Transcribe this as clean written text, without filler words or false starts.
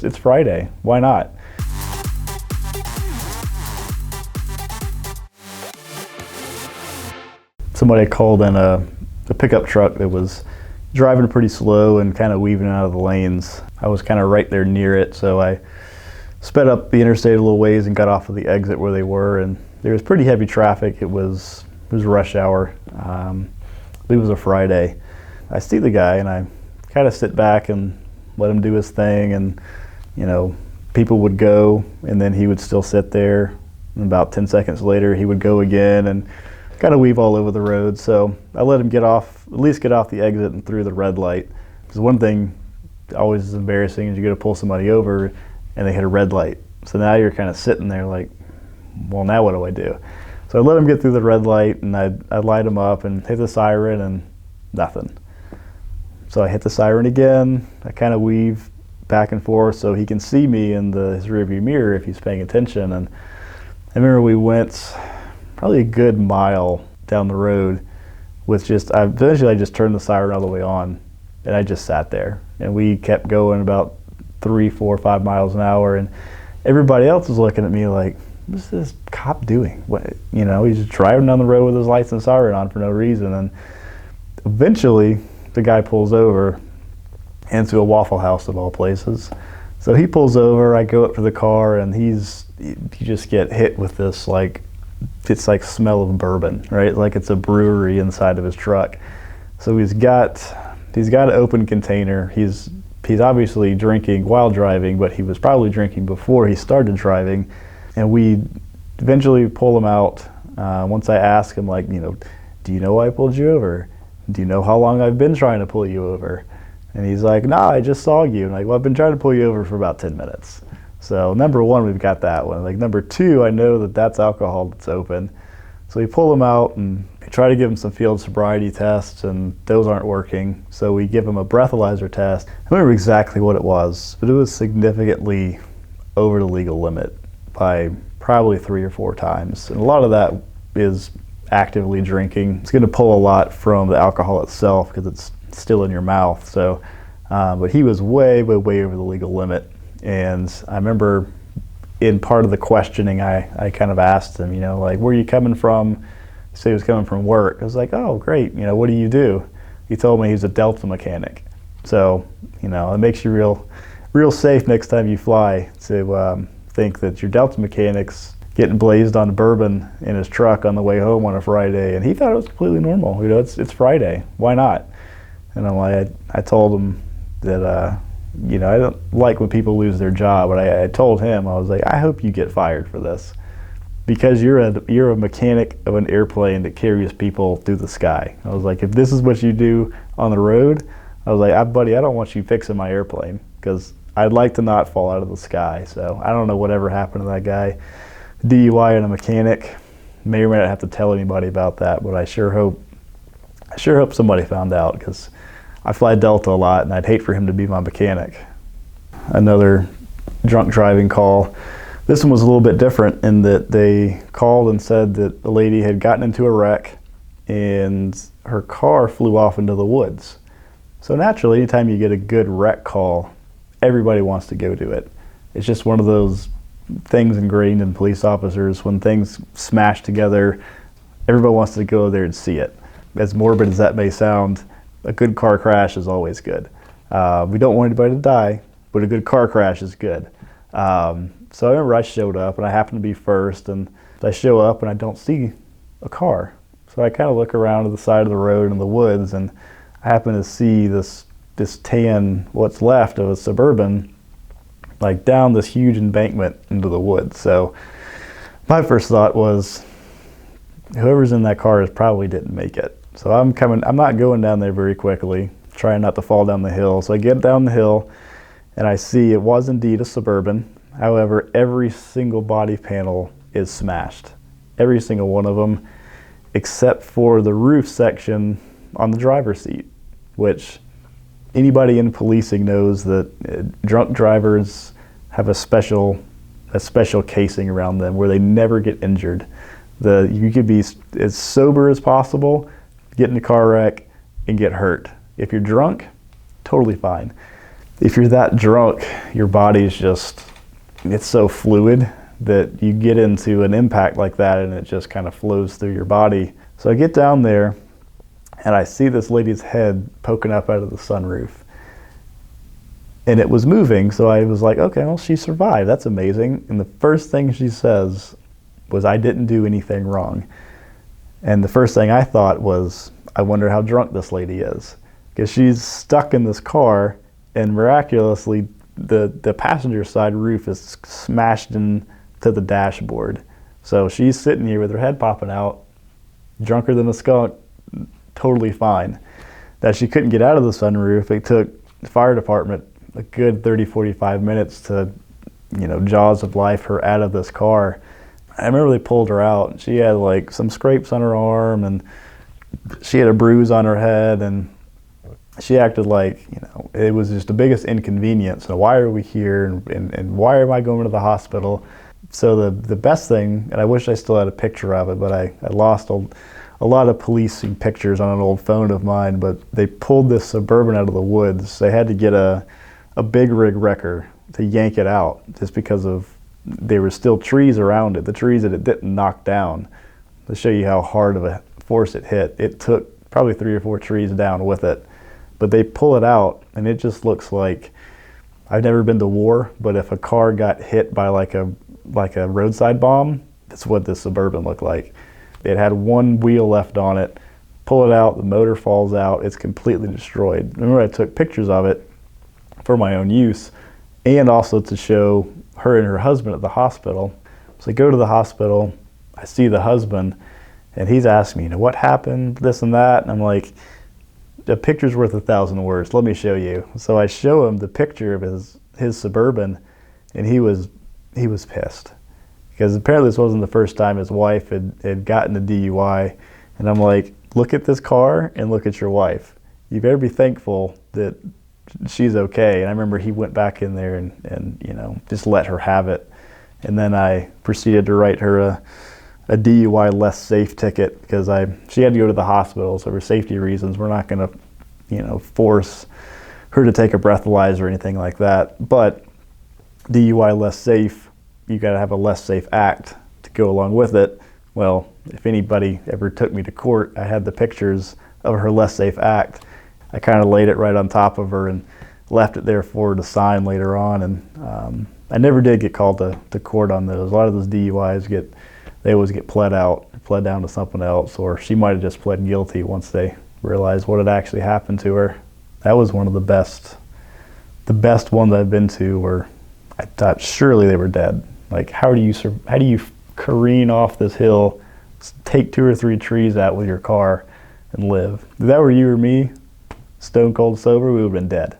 It's Friday, why not? Somebody called in a pickup truck that was driving pretty slow and kind of weaving out of the lanes. I was kind of right there near it, so I sped up the interstate a little ways and got off of the exit where they were, and there was pretty heavy traffic. It was rush hour. I believe it was a Friday. I see the guy and I kind of sit back and let him do his thing, and people would go and then he would still sit there, and about 10 seconds later he would go again and kind of weave all over the road. So I let him at least get off the exit and through the red light. Because one thing always is embarrassing is you go to pull somebody over and they hit a red light. So now you're kind of sitting there like, well, now what do I do? So I let him get through the red light, and I'd light him up and hit the siren, and nothing. So I hit the siren again. I kind of weave back and forth so he can see me in his rearview mirror if he's paying attention. And I remember we went probably a good mile down the road with eventually I just turned the siren all the way on, and I just sat there. And we kept going about 3, 4, 5 miles an hour, and everybody else was looking at me like, what's this cop doing? He's just driving down the road with his lights and siren on for no reason. And eventually the guy pulls over into a Waffle House of all places. So he pulls over, I go up to the car, and you just get hit with this it's like smell of bourbon, right? Like it's a brewery inside of his truck. So he's got an open container. He's obviously drinking while driving, but he was probably drinking before he started driving. And we eventually pull him out. Once I ask him, do you know why I pulled you over? Do you know how long I've been trying to pull you over? And he's like, no, I just saw you. And well, I've been trying to pull you over for about 10 minutes. So number one, we've got that one. Number two, I know that's alcohol that's open. So we pull him out and we try to give him some field sobriety tests, and those aren't working. So we give him a breathalyzer test. I don't remember exactly what it was, but it was significantly over the legal limit by probably 3 or 4 times. And a lot of that is actively drinking. It's going to pull a lot from the alcohol itself because it's still in your mouth. So, but he was way, way, way over the legal limit. And I remember in part of the questioning, I kind of asked him, where are you coming from? He said he was coming from work. I was like, oh, great. What do you do? He told me he's a Delta mechanic. So, it makes you real safe next time you fly to think that your Delta mechanic's getting blazed on bourbon in his truck on the way home on a Friday. And he thought it was completely normal. It's Friday. Why not? And I told him that, I don't like when people lose their job, but I told him, I was like, I hope you get fired for this, because you're a mechanic of an airplane that carries people through the sky. I was like, if this is what you do on the road, I was like, buddy, I don't want you fixing my airplane, because I'd like to not fall out of the sky. So I don't know whatever happened to that guy. DUI and a mechanic. May or may not have to tell anybody about that, but I sure hope somebody found out, because I fly Delta a lot, and I'd hate for him to be my mechanic. Another drunk driving call. This one was a little bit different in that they called and said that the lady had gotten into a wreck and her car flew off into the woods. So naturally, anytime you get a good wreck call, everybody wants to go to it. It's just one of those things ingrained in police officers. When things smash together, everybody wants to go there and see it. As morbid as that may sound, a good car crash is always good. We don't want anybody to die, but a good car crash is good. So I remember I showed up, and I happened to be first, and I show up and I don't see a car. So I kind of look around to the side of the road in the woods, and I happen to see this tan, what's left of a Suburban, down this huge embankment into the woods. So my first thought was, whoever's in that car probably didn't make it. So I'm not going down there very quickly, trying not to fall down the hill. So I get down the hill, and I see it was indeed a Suburban. However, every single body panel is smashed. Every single one of them, except for the roof section on the driver's seat, which anybody in policing knows that drunk drivers have a special casing around them where they never get injured. You could be as sober as possible, get in a car wreck, and get hurt. If you're drunk, totally fine. if you're that drunk, your body's just, it's so fluid that you get into an impact like that and it just kind of flows through your body. So I get down there and I see this lady's head poking up out of the sunroof. And it was moving, so I was like, okay, well, she survived. That's amazing. And the first thing she says was, I didn't do anything wrong. And the first thing I thought was, I wonder how drunk this lady is. Because she's stuck in this car, and miraculously, the passenger side roof is smashed into the dashboard. So she's sitting here with her head popping out, drunker than a skunk, totally fine. That she couldn't get out of the sunroof. It took the fire department a good 30-45 minutes to, jaws of life her out of this car. I remember they pulled her out. She had like some scrapes on her arm and she had a bruise on her head, and she acted like, it was just the biggest inconvenience. So why are we here, and why am I going to the hospital? So the best thing, and I wish I still had a picture of it, but I lost a lot of policing pictures on an old phone of mine, but they pulled this Suburban out of the woods. They had to get a big rig wrecker to yank it out, just because there were still trees around it, the trees that it didn't knock down. To show you how hard of a force it hit, it took probably 3 or 4 trees down with it. But they pull it out, and it just looks like, I've never been to war, but if a car got hit by like a roadside bomb, that's what this Suburban looked like. It had one wheel left on it. Pull it out, the motor falls out, it's completely destroyed. Remember, I took pictures of it for my own use, and also to show her and her husband at the hospital. So I go to the hospital, I see the husband, and he's asking me, what happened, this and that, and I'm like, a picture's worth 1,000 words, let me show you. So I show him the picture of his Suburban, and he was pissed. Because apparently this wasn't the first time his wife had gotten a DUI, and I'm like, look at this car and look at your wife. You better be thankful that she's okay. And I remember he went back in there and just let her have it. And then I proceeded to write her a DUI less safe ticket, because she had to go to the hospital, so for safety reasons we're not going to force her to take a breathalyzer or anything like that. But DUI less safe, you got to have a less safe act to go along with it. Well, if anybody ever took me to court, I had the pictures of her less safe act. I kind of laid it right on top of her and left it there for her to sign later on. And I never did get called to court on those. A lot of those DUIs they always get pled down to something else, or she might have just pled guilty once they realized what had actually happened to her. That was one of the best ones I've been to, where I thought surely they were dead. Like, how do you careen off this hill, take 2 or 3 trees out with your car, and live? If that were you or me, stone cold sober, we would have been dead.